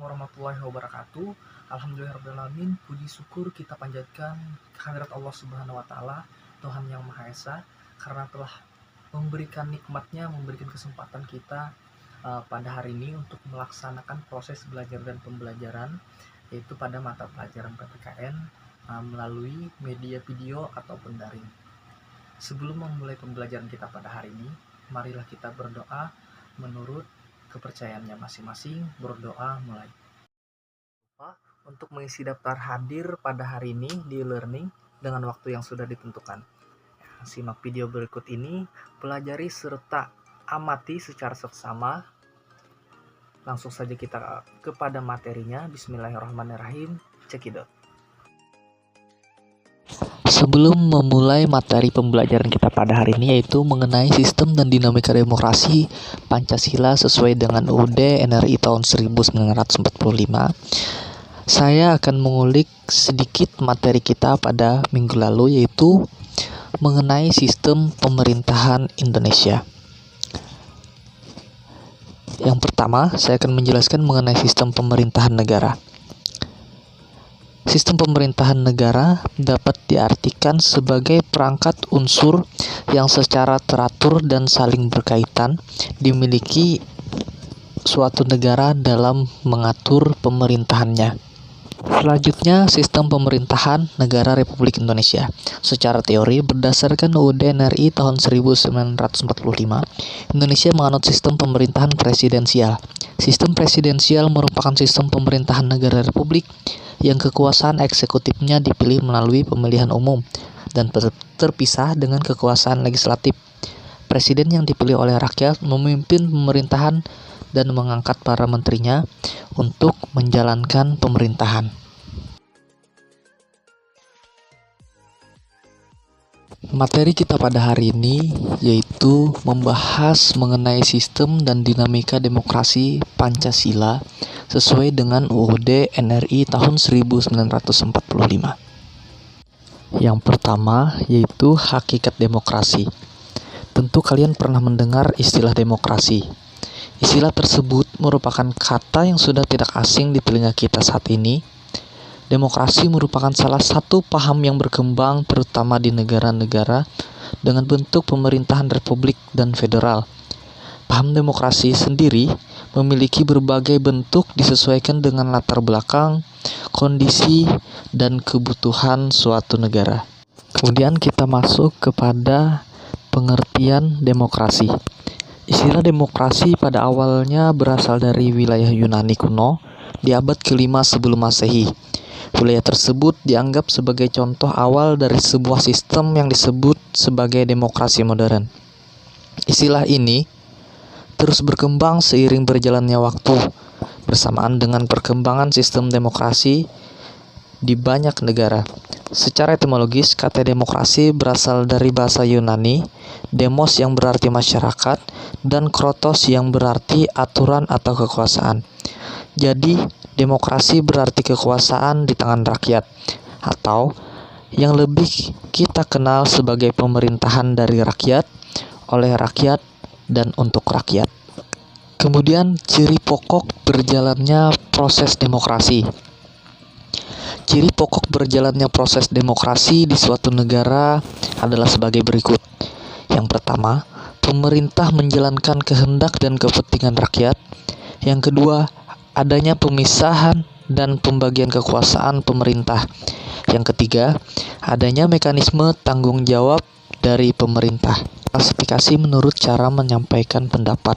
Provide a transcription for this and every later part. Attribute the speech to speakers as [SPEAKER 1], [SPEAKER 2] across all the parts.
[SPEAKER 1] warahmatullahi wabarakatuh. Alhamdulillahirrahmanirrahim. Puji syukur kita panjatkan kehadirat Allah Subhanahu wa Ta'ala, Tuhan yang Maha Esa, karena telah memberikan nikmatnya, memberikan kesempatan kita pada hari ini untuk melaksanakan proses belajar dan pembelajaran, yaitu pada mata pelajaran PPKN melalui media video ataupun daring. Sebelum memulai pembelajaran kita pada hari ini, marilah kita berdoa menurut kepercayaannya masing-masing. Berdoa mulai. Untuk mengisi daftar hadir pada hari ini di e-learning dengan waktu yang sudah ditentukan. Simak video berikut ini, pelajari serta amati secara seksama. Langsung saja kita kepada materinya. Bismillahirrahmanirrahim. Cekidot. Sebelum memulai materi pembelajaran kita pada hari ini, yaitu mengenai sistem dan dinamika demokrasi Pancasila sesuai dengan UUD NRI tahun 1945, saya akan mengulik sedikit materi kita pada minggu lalu, yaitu mengenai sistem pemerintahan Indonesia. Yang pertama, saya akan menjelaskan mengenai sistem pemerintahan negara. Sistem pemerintahan negara dapat diartikan sebagai perangkat unsur yang secara teratur dan saling berkaitan dimiliki suatu negara dalam mengatur pemerintahannya. Selanjutnya, sistem pemerintahan negara Republik Indonesia. Secara teori, berdasarkan UUD NRI tahun 1945, Indonesia menganut sistem pemerintahan presidensial. Sistem presidensial merupakan sistem pemerintahan negara Republik yang kekuasaan eksekutifnya dipilih melalui pemilihan umum dan terpisah dengan kekuasaan legislatif. Presiden yang dipilih oleh rakyat memimpin pemerintahan dan mengangkat para menterinya untuk menjalankan pemerintahan. Materi kita pada hari ini yaitu membahas mengenai sistem dan dinamika demokrasi Pancasila sesuai dengan UUD NRI tahun 1945. Yang pertama yaitu hakikat demokrasi. Tentu kalian pernah mendengar istilah demokrasi. Istilah tersebut merupakan kata yang sudah tidak asing di telinga kita saat ini. Demokrasi merupakan salah satu paham yang berkembang terutama di negara-negara dengan bentuk pemerintahan republik dan federal. Paham demokrasi sendiri memiliki berbagai bentuk disesuaikan dengan latar belakang, kondisi, dan kebutuhan suatu negara. Kemudian kita masuk kepada pengertian demokrasi. Istilah demokrasi pada awalnya berasal dari wilayah Yunani kuno di abad ke-5 sebelum Masehi. Wilayah tersebut dianggap sebagai contoh awal dari sebuah sistem yang disebut sebagai demokrasi modern. Istilah ini terus berkembang seiring berjalannya waktu, bersamaan dengan perkembangan sistem demokrasi di banyak negara. Secara etimologis, kata demokrasi berasal dari bahasa Yunani, demos yang berarti masyarakat, dan krotos yang berarti aturan atau kekuasaan. Jadi, demokrasi berarti kekuasaan di tangan rakyat, atau yang lebih kita kenal sebagai pemerintahan dari rakyat, oleh rakyat, dan untuk rakyat. Kemudian, ciri pokok berjalannya proses demokrasi. Ciri pokok berjalannya proses demokrasi di suatu negara adalah sebagai berikut. Yang pertama, pemerintah menjalankan kehendak dan kepentingan rakyat. Yang kedua, adanya pemisahan dan pembagian kekuasaan pemerintah. Yang ketiga, adanya mekanisme tanggung jawab dari pemerintah. Klasifikasi menurut cara menyampaikan pendapat.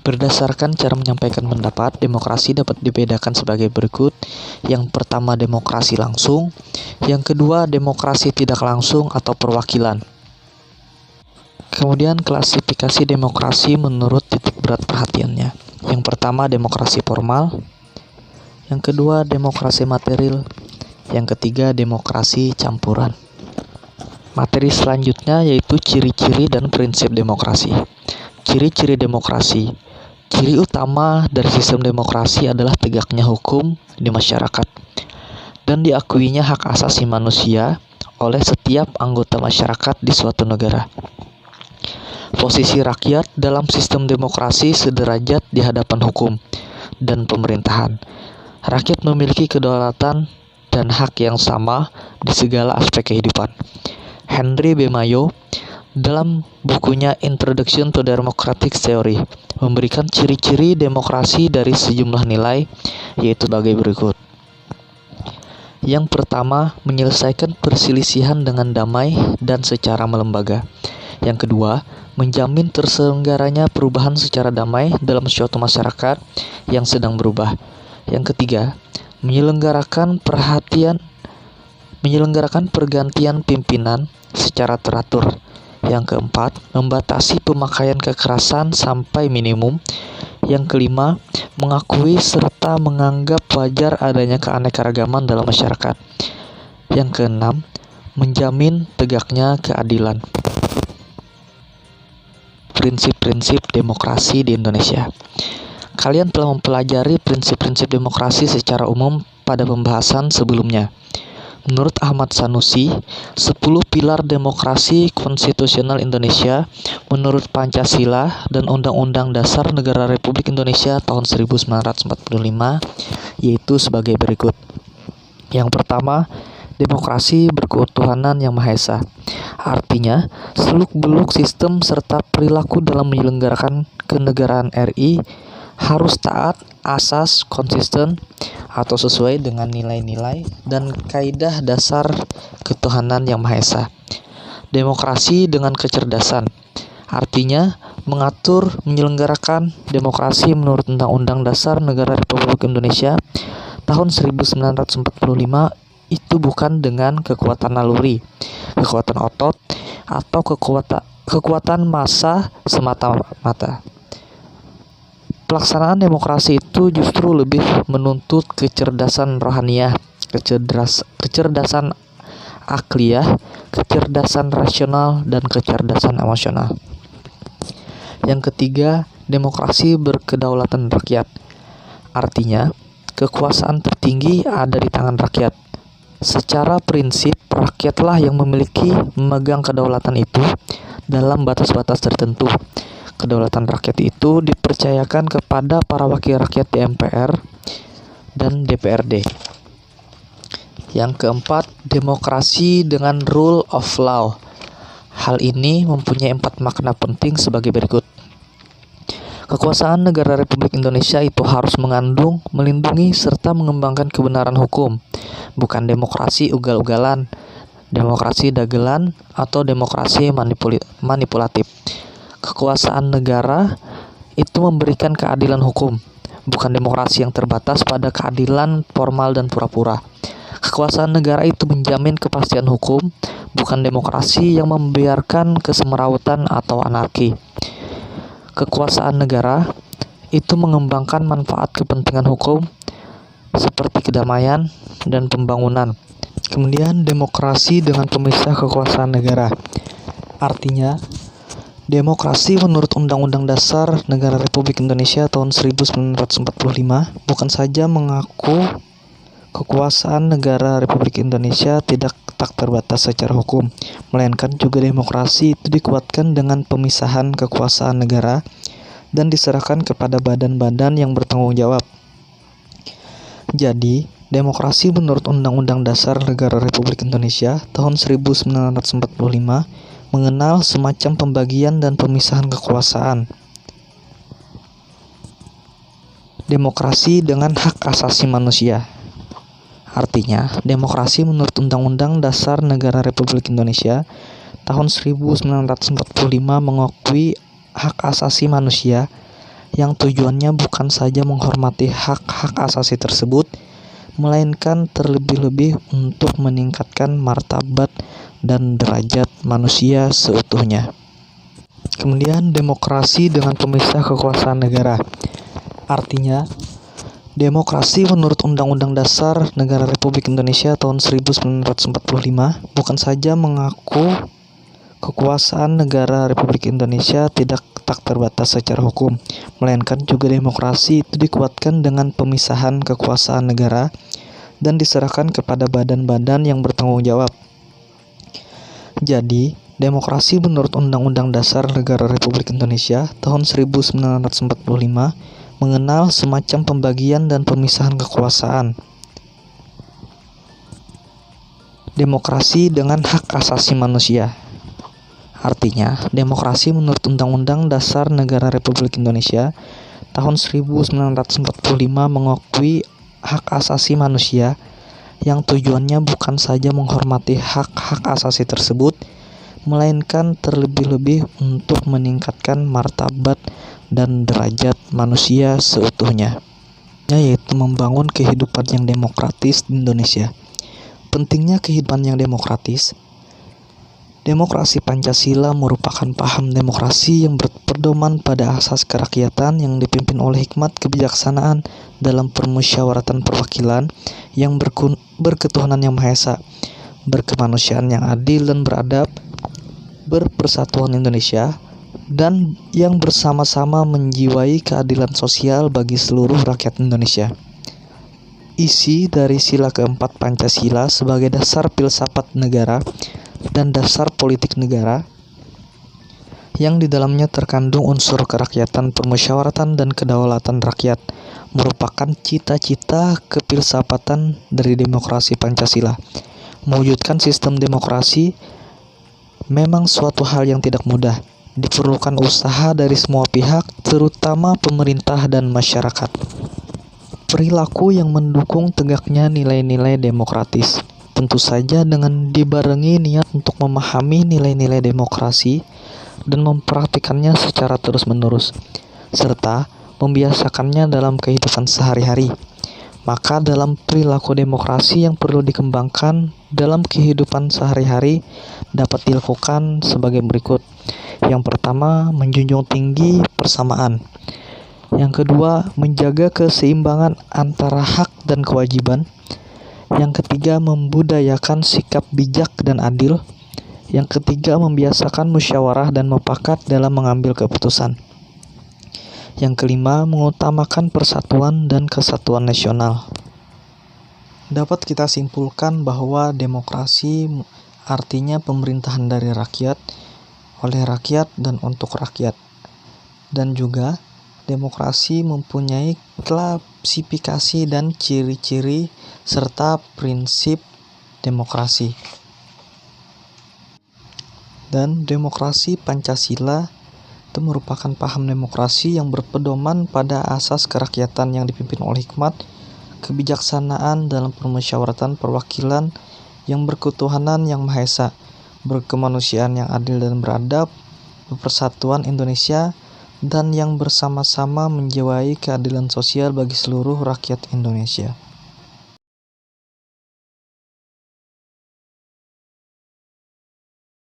[SPEAKER 1] Berdasarkan cara menyampaikan pendapat, demokrasi dapat dibedakan sebagai berikut. Yang pertama, demokrasi langsung. Yang kedua, demokrasi tidak langsung atau perwakilan. Kemudian klasifikasi demokrasi menurut titik berat perhatiannya. Yang pertama, demokrasi formal. Yang kedua, demokrasi material. Yang ketiga, demokrasi campuran. Materi selanjutnya yaitu ciri-ciri dan prinsip demokrasi. Ciri-ciri demokrasi. Ciri utama dari sistem demokrasi adalah tegaknya hukum di masyarakat dan diakuinya hak asasi manusia oleh setiap anggota masyarakat di suatu negara. Posisi rakyat dalam sistem demokrasi sederajat di hadapan hukum dan pemerintahan. Rakyat memiliki kedaulatan dan hak yang sama di segala aspek kehidupan. Henry B. Mayo dalam bukunya Introduction to Democratic Theory memberikan ciri-ciri demokrasi dari sejumlah nilai, yaitu sebagai berikut. Yang pertama, menyelesaikan perselisihan dengan damai dan secara melembaga. Yang kedua, menjamin terselenggaranya perubahan secara damai dalam suatu masyarakat yang sedang berubah. Yang ketiga, menyelenggarakan pergantian pimpinan secara teratur. Yang keempat, membatasi pemakaian kekerasan sampai minimum. Yang kelima, mengakui serta menganggap wajar adanya keanekaragaman dalam masyarakat. Yang keenam, menjamin tegaknya keadilan. Prinsip-prinsip demokrasi di Indonesia. Kalian telah mempelajari prinsip-prinsip demokrasi secara umum pada pembahasan sebelumnya. Menurut Ahmad Sanusi, 10 pilar demokrasi konstitusional Indonesia menurut Pancasila dan Undang-Undang Dasar Negara Republik Indonesia tahun 1945 yaitu sebagai berikut. Yang pertama, demokrasi berketuhanan yang Maha Esa. Artinya, seluk-beluk sistem serta perilaku dalam menyelenggarakan kenegaraan RI harus taat asas konsisten atau sesuai dengan nilai-nilai dan kaidah dasar ketuhanan yang Maha Esa. Demokrasi dengan kecerdasan, artinya mengatur menyelenggarakan demokrasi menurut Undang-Undang Dasar Negara Republik Indonesia tahun 1945 itu bukan dengan kekuatan naluri, kekuatan otot, atau kekuatan massa semata-mata. Pelaksanaan demokrasi itu justru lebih menuntut kecerdasan rohaniah, kecerdasan akliyah, kecerdasan rasional, dan kecerdasan emosional. Yang ketiga, demokrasi berkedaulatan rakyat. Artinya, kekuasaan tertinggi ada di tangan rakyat. Secara prinsip, rakyatlah yang memegang kedaulatan itu dalam batas-batas tertentu. Kedaulatan rakyat itu dipercayakan kepada para wakil rakyat di MPR dan DPRD. Yang keempat, demokrasi dengan rule of law. Hal ini mempunyai 4 makna penting sebagai berikut. Kekuasaan negara Republik Indonesia itu harus mengandung, melindungi, serta mengembangkan kebenaran hukum, bukan demokrasi ugal-ugalan, demokrasi dagelan, atau demokrasi manipulatif. Kekuasaan negara itu memberikan keadilan hukum, bukan demokrasi yang terbatas pada keadilan formal dan pura-pura. Kekuasaan negara itu menjamin kepastian hukum, bukan demokrasi yang membiarkan kesemerawutan atau anarki. Kekuasaan negara itu mengembangkan manfaat kepentingan hukum seperti kedamaian dan pembangunan. Kemudian demokrasi dengan pemisah kekuasaan negara. Artinya, demokrasi menurut Undang-Undang Dasar Negara Republik Indonesia tahun 1945 bukan saja mengaku kekuasaan negara Republik Indonesia tak terbatas secara hukum, melainkan juga demokrasi itu dikuatkan dengan pemisahan kekuasaan negara dan diserahkan kepada badan-badan yang bertanggung jawab. Jadi, demokrasi menurut Undang-Undang Dasar Negara Republik Indonesia tahun 1945 mengenal semacam pembagian dan pemisahan kekuasaan. Demokrasi dengan hak asasi manusia. Artinya, demokrasi menurut Undang-Undang Dasar Negara Republik Indonesia tahun 1945 mengakui hak asasi manusia yang tujuannya bukan saja menghormati hak-hak asasi tersebut, melainkan terlebih-lebih untuk meningkatkan martabat dan derajat manusia seutuhnya. Kemudian demokrasi dengan pemisah kekuasaan negara. Artinya, demokrasi menurut Undang-Undang Dasar Negara Republik Indonesia tahun 1945 bukan saja mengaku kekuasaan negara Republik Indonesia tak terbatas secara hukum, melainkan juga demokrasi itu dikuatkan dengan pemisahan kekuasaan negara dan diserahkan kepada badan-badan yang bertanggung jawab. Jadi, demokrasi menurut Undang-Undang Dasar Negara Republik Indonesia tahun 1945 mengenal semacam pembagian dan pemisahan kekuasaan. Demokrasi dengan hak asasi manusia. Artinya, demokrasi menurut Undang-Undang Dasar Negara Republik Indonesia tahun 1945 mengakui hak asasi manusia yang tujuannya bukan saja menghormati hak-hak asasi tersebut, melainkan terlebih-lebih untuk meningkatkan martabat dan derajat manusia seutuhnya, yaitu membangun kehidupan yang demokratis di Indonesia. Pentingnya kehidupan yang demokratis. Demokrasi Pancasila merupakan paham demokrasi yang berpedoman pada asas kerakyatan yang dipimpin oleh hikmat kebijaksanaan dalam permusyawaratan perwakilan yang berketuhanan yang Maha Esa, berkemanusiaan yang adil dan beradab, berpersatuan Indonesia, dan yang bersama-sama menjiwai keadilan sosial bagi seluruh rakyat Indonesia. Isi dari sila keempat Pancasila sebagai dasar filsafat negara dan dasar politik negara, yang di dalamnya terkandung unsur kerakyatan, permusyawaratan, dan kedaulatan rakyat, merupakan cita-cita kefilsafatan dari demokrasi Pancasila. Mewujudkan sistem demokrasi memang suatu hal yang tidak mudah. Diperlukan usaha dari semua pihak, terutama pemerintah dan masyarakat. Perilaku yang mendukung tegaknya nilai-nilai demokratis. Tentu saja dengan dibarengi niat untuk memahami nilai-nilai demokrasi dan mempraktikannya secara terus-menerus, serta membiasakannya dalam kehidupan sehari-hari. Maka dalam perilaku demokrasi yang perlu dikembangkan dalam kehidupan sehari-hari dapat dilakukan sebagai berikut. Yang pertama, menjunjung tinggi persamaan. Yang kedua, menjaga keseimbangan antara hak dan kewajiban. Yang ketiga, membudayakan sikap bijak dan adil. Yang ketiga, membiasakan musyawarah dan mufakat dalam mengambil keputusan. Yang kelima, mengutamakan persatuan dan kesatuan nasional. Dapat kita simpulkan bahwa demokrasi artinya pemerintahan dari rakyat, oleh rakyat, dan untuk rakyat. Dan juga demokrasi mempunyai klasifikasi dan ciri-ciri serta prinsip demokrasi. Dan demokrasi Pancasila itu merupakan paham demokrasi yang berpedoman pada asas kerakyatan yang dipimpin oleh hikmat kebijaksanaan dalam permusyawaratan perwakilan yang berketuhanan yang Maha Esa, berkemanusiaan yang adil dan beradab, berpersatuan Indonesia, dan yang bersama-sama menjiwai keadilan sosial bagi seluruh rakyat Indonesia.